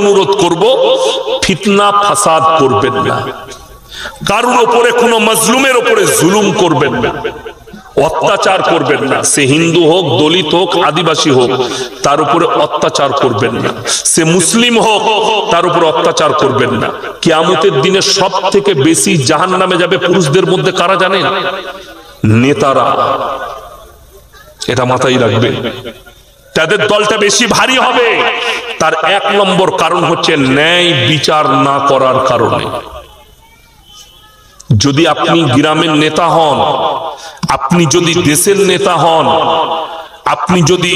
অনুরোধ করব, ফিতনা ফাসাদ করবেন না, কারোর উপরে কোনো মাজলুমের উপরে জুলুম করবেন না, অত্যাচার করবেন না। সে হিন্দু হোক, দলিত হোক, আদিবাসী হোক, তার উপরে অত্যাচার করবেন না। সে মুসলিম হোক, তার উপরে অত্যাচার করবেন না। কিয়ামতের দিনে সব থেকে বেশি জাহান্নামে যাবে পুরুষদের মধ্যে কারা জানেন? নেতারা। এটা মাথায় রাখবে, তাদের দলটা বেশি ভারী হবে। তার এক নম্বর কারণ হচ্ছে ন্যায় বিচার না করার কারণে। যদি আপনি গ্রামের নেতা হন, আপনি যদি দেশের নেতা হন, আপনি যদি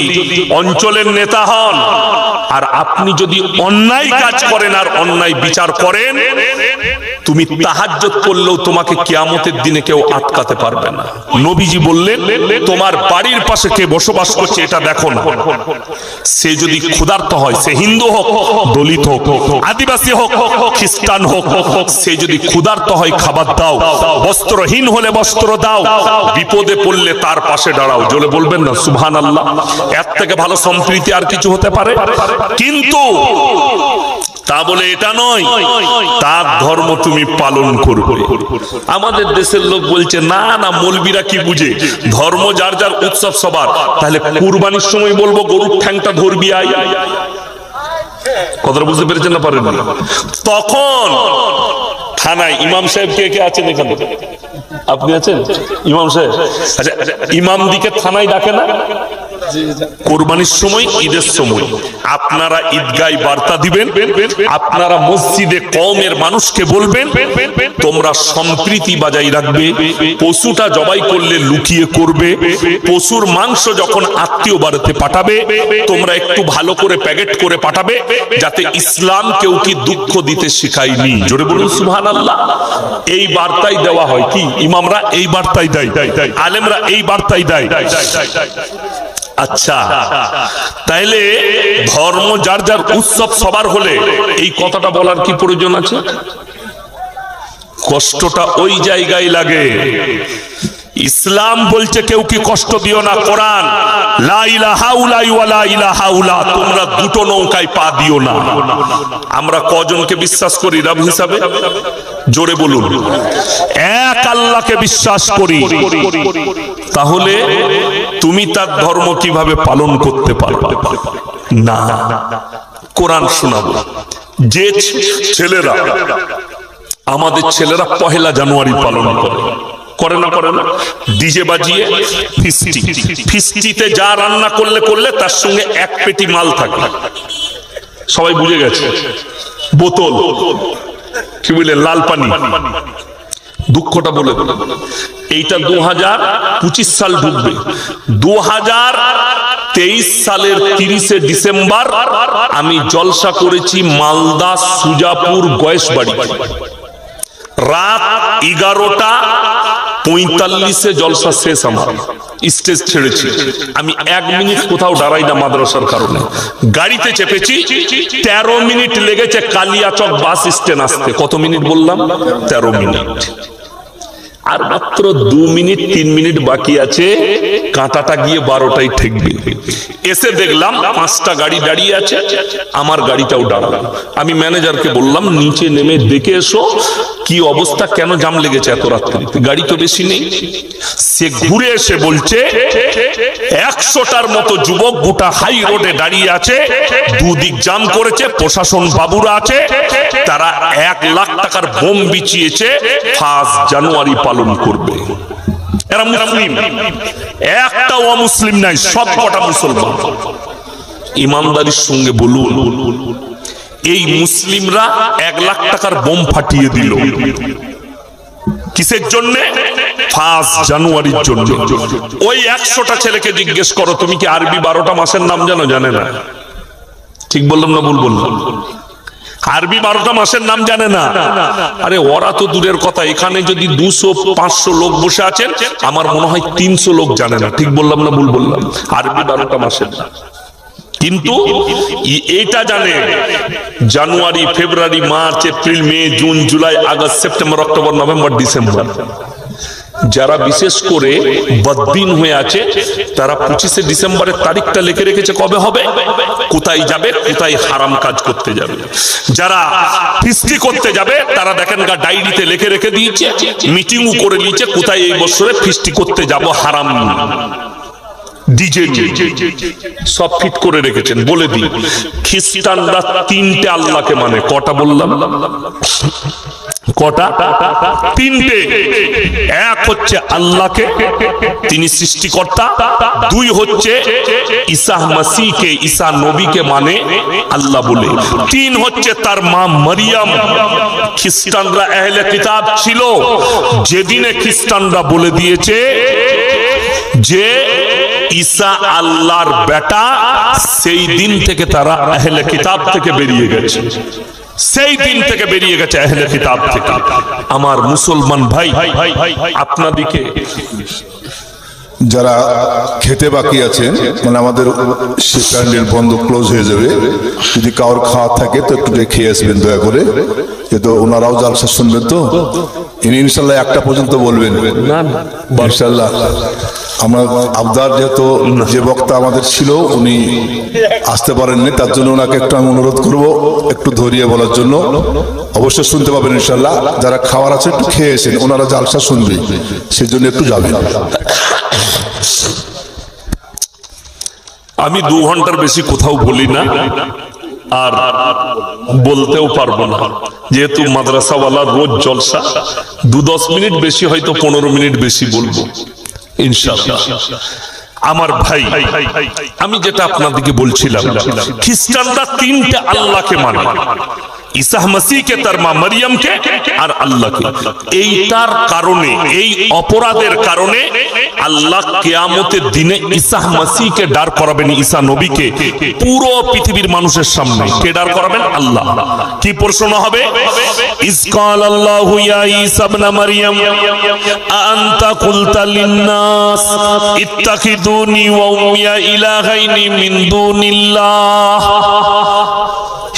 অঞ্চলের নেতা হন, আর আপনি যদি অন্যায় কাজ করেন আর অন্যায় বিচার করেন, তুমি তাহাজ্জুদ করলেও তোমাকে কিয়ামতের দিনে কেউ আটকাতে পারবে না। নবীজি বললেন, তোমার বাড়ির পাশে কে বসবাস করছে এটা দেখো না। সে যদি ক্ষুধার্ত হয়, সে হিন্দু হোক, দলিত হোক, আদিবাসী হোক, খ্রিস্টান হোক, সে যদি ক্ষুধার্ত হয় খাবার দাও, বস্ত্রহীন হলে বস্ত্র দাও, বিপদে পড়লে তার পাশে দাঁড়াও। জোরে বলবেন না সুবহানাল্লাহ। এর থেকে ভালো সম্প্রীতি আর কিছু হতে পারে? কিন্তু তা বলে এটা নয় তার ধর্ম তুমি পালন করবে। আমাদের দেশের লোক বলছে না না, মৌলবীরা কি বুঝে, ধর্ম যার যার, উৎসব সবার। তাহলে কুরবানির সময় বলবো গরুর ঠ্যাংটা ধরবি আই, কথাটা বুঝতে পেরেছেন না পারেন? তখন থানায় ইমাম সাহেব কে কে আছেন এখানে? আপনি আছেন ইমাম সাহেব? আচ্ছা, ইমাম দিকে থানায় ডাকে না কোরবানির সময়, ঈদের সময়? আপনারা ঈদগায় বার্তা দিবেন, আপনারা মসজিদে কওমের মানুষকে বলবেন তোমরা সম্প্রীতি বজায় রাখবে, পশুটা জবাই করলে লুকিয়ে করবে, পশুর মাংস যখন আত্মীয় বাড়িতে পাঠাবে তোমরা একটু ভালো করে প্যাকেট করে পাঠাবে, যাতে ইসলাম কেউ কি দুঃখ দিতে শেখায়নি। জোরে বলুন সুবহানাল্লাহ। এই বার্তাই দেওয়া হয়। কি ইমামরা এই বার্তাই দেয়, আলেমরা এই বার্তাই দেয়। আচ্ছা, তাইলে ধর্ম যার যার, উৎসব সবার হলে এই কথাটা বলার কি প্রয়োজন আছে? কষ্টটা ওই জায়গায় লাগে। ইসলাম বলছে কেউ কি কষ্ট দিও না। কোরআন লা ইলাহা ইল্লাল্লাহু ওয়া লা ইলাহা ইল্লাল্লাহ, তোমরা দুটো নৌকায় পা দিও না। আমরা কজনকে বিশ্বাস করি রব হিসাবে? জোরে বলুন, এক আল্লাহকে বিশ্বাস করি। তাহলে তুমি তার ধর্ম কিভাবে পালন করতে পারবে? না, কোরআন শোনাবো। যে ছেলেরা, আমাদের ছেলেরা 1 জানুয়ারি পালন করে না, করে না, ডিজে বাজিয়ে ফিস্টি, ফিস্টিতে যা রান্না করলে তার সঙ্গে এক পেটি মাল থাকে, সবাই বুঝে গেছে, বোতল, কি বলে, লাল পানি। দুঃখটা বলে দেব, এইটা 2025 সাল ঢুকবে। 2023 সালের 30 ডিসেম্বর আমি জলসা করেছি মালদা সুজাপুর গয়েশবাড়ি। রাত 11:45 জলসা শেষ। আমার স্টেজ ছেড়েছি, আমি 1 মিনিট কোথাও দাঁড়াই না মাদ্রাসার কারণে। গাড়িতে চেপেছি, 13 মিনিট লেগেছে কালিয়াচক বাস স্ট্যান্ড আসতে। কত মিনিট বললাম? 13 মিনিট। আর মাত্র 2 মিনিট 3 মিনিট বাকি আছে, কাঁটাটা গিয়ে 12টায় ঠেকবে। এসে দেখলাম 5টা গাড়ি দাঁড়িয়ে আছে, আমার গাড়িটাও দাঁড়ালো। আমি ম্যানেজারকে বললাম নিচে নেমে দেখে এসো কি অবস্থা, কেন জাম লেগেছে এত রাত্রিতে, গাড়ি তো বেশি নেই। সে ঘুরে এসে বলছে 100টার মতো যুবক গোটা হাই রোডে দাঁড়িয়ে আছে, দুদিক জাম করেছে, প্রশাসন বাবুরা আছে, তারা 1 লাখ টাকার বোম বিছিয়েছে, 1 জানুয়ারি পালন করবে। এরা মুসলিম, একটা অমুসলিম নাই, সব কটা মুসলমান। ইমানদারির সঙ্গে বলুন, এই মুসলিমরা 1 লাখ টাকার বোম ফাটিয়ে দিল কিসের জন্য? 1 জানুয়ারির জন্য। ওই 100টা ছেলেকে জিজ্ঞেস করো তুমি কি আরবি 12টা মাসের নাম জানো? জানে না। ঠিক বললাম না ভুল বললাম? আরবি 12টা মাসের নাম জানে না। আরে ওরা তো দূরের কথা, এখানে যদি 200-500 লোক বসে আছেন, আমার মনে হয় 300 লোক জানে না। ঠিক বললাম না ভুল বললাম? আরবি 12টা মাসের নাম। কিন্তু এটা জানে জানুয়ারি, ফেব্রুয়ারি, মার্চ, এপ্রিল, মে, জুন, জুলাই, আগস্ট, সেপ্টেম্বর, অক্টোবর, নভেম্বর, ডিসেম্বর। যারা বিশেষ করে বদ্দিন হয়ে আছে তারা 25শে ডিসেম্বরের তারিখটা লিখে রেখেছে কবে হবে, কোথায় যাবে, কোথায় হারাম কাজ করতে যাবে। যারা ফিস্টি করতে যাবে তারা দেখেন গা ডায়েরিতে লিখে রেখে দিয়েছে, মিটিংও করে নিয়েছে কোথায় এই বছরে ফিস্টি করতে যাব, হারাম ডিজে সব ফিট করে রেখেছেন। বলে দিই, খ্রিস্টানরা 3টে আল্লাহকে মানে, কটা বললাম, কটা? 3টে। এক হচ্ছে আল্লাহকে, তিনি সৃষ্টিকর্তা। 2 হচ্ছে ঈসা মসিহকে, ঈসা নবীকে মানে আল্লাহ বলে। 3 হচ্ছে তার মা মরিয়ম। খ্রিস্টানরা আহলে কিতাব ছিল, যেদিনে খ্রিস্টানরা বলে দিয়েছে যে ঈসা আল্লাহর বেটা, সেই দিন থেকে তারা আহলে কিতাব থেকে বেরিয়ে গেছে, সেই দিন থেকে বেরিয়ে গেছে আহলে কিতাব থেকে। আমার মুসলমান ভাই, আপনাদিকে যারা খেতে বাকি আছেন, মানে আমাদের সে প্যান্ডেল বন্ধ ক্লোজ হয়ে যাবে, যদি কারোর খাওয়া থাকে তো একটু খেয়ে আসবেন দয়া করে, যেহেতু ওনারাও জালসা শুনবেন তো। ইনশাল্লাহ 1টা পর্যন্ত বলবেন ইনশাল্লাহ। আমরা আবদার, যেহেতু যে বক্তা আমাদের ছিল উনি আসতে পারেননি, তার জন্য ওনাকে একটু আমি অনুরোধ করবো একটু ধরিয়ে বলার জন্য। অবশ্যই শুনতে পাবেন ইনশাল্লাহ। যারা খাওয়ার আছে একটু খেয়ে এসেন, ওনারা জালসা শুনবে, সেই জন্য একটু যাবেন। আমি 2 ঘন্টার বেশি কোথাও বলি না, আর বলতেও পারবো না, যেহেতু মাদ্রাসাওয়ালা রোজ জলসা। 2-10 মিনিট বেশি, হয়তো 15 মিনিট বেশি বলবো ইনশাআল্লাহ। আমার ভাই, আমি যেটা আপনাদেরকে বলছিলাম, খ্রিস্টানরা 3টে আল্লাহকে মানে, ঈসা মসিহকে, তার মা মরিয়মকে আর আল্লাহকে। এইটার কারণে, এই অপরাধের কারণে আল্লাহ কিয়ামতের দিনে ঈসা মসিহকে দাঁড় করাবেন, ঈসা নবীকে পুরো পৃথিবীর মানুষের সামনে। কে দাঁড় করাবেন? আল্লাহ। কি প্রশ্ন হবে? ইজ ক্বাল আল্লাহু ইয়া ঈসা ইবনে মারইয়াম আনতা কুলতা লিন-নাস ইত্তাখিদুনি ওয়া উম্মিয়া ইলাহাইনি মিন দুনিল্লাহ।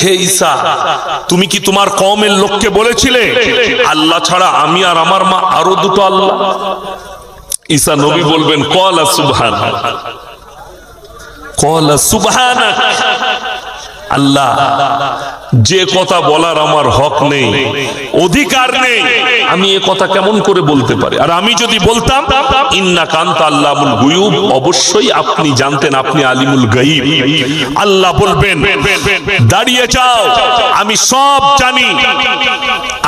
হে ঈসা, তুমি কি তোমার কওমের লোককে বলেছিলে আল্লাহ ছাড়া আমি আর আমার মা আরো 2টো আল্লাহ? ঈসা নবী বলবেন ক্বালা সুবহানাক, ক্বালা সুবহানাক। আল্লাহ, যে কথা বলার আমার হক নেই, অধিকার নেই, আমি এ কথা কেমন করে বলতে পারি? আর আমি যদি বলতাম ইন্নাকা আনতা আল্লামুল গায়ুব, অবশ্যই আপনি জানতেন, আপনি আলিমুল গায়ব। আল্লাহ বলবেন দাঁড়িয়ে যাও, আমি সব জানি,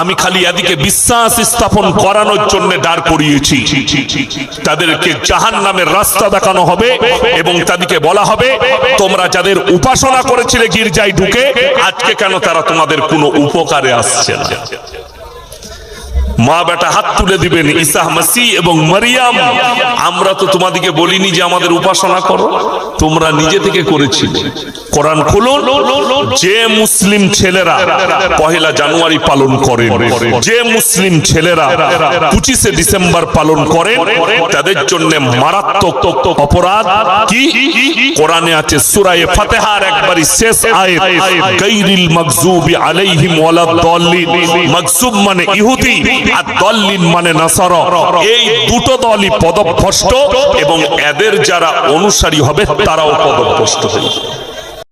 আমি খালি এদিকে বিশ্বাস স্থাপন করানোর জন্য দাঁড় করিয়েছি। তাদেরকে জাহান্নামের রাস্তা দেখানো হবে এবং তাদেরকে বলা হবে তোমরা যাদের উপাসনা করেছিলে গির্জায় ঢুকে, আজকে কেন তারা তোমাদের কোনো উপকারে আসছে না? মা বেটা হাত তুলে দিবেন, ঈসা মসিহ এবং মরিয়ম, আমরা তো তোমাদেরকে বলিনি যে আমাদের উপাসনা করো, তোমরা নিজে থেকে করেছিলে। কোরআন খুলুন, যে মুসলিম ছেলেরা 1 জানুয়ারি পালন করেন, যে মুসলিম ছেলেরা 25শে ডিসেম্বর পালন করেন, তাদের জন্য মারাত্মক অপরাধ কি কোরআনে আছে। সূরা ফাতিহার একবারই শেষ আয়াত, গায়রিল মাগযুবি আলাইহিম ওয়ালাদ দাল্লিন। মাগযুব মানে ইহুদি, আর দল্লিন মানে নাসারা। এই 2টো দলই পদভ্রষ্ট এবং এদের যারা অনুসারী হবে তারাও পদভ্রষ্ট হবে।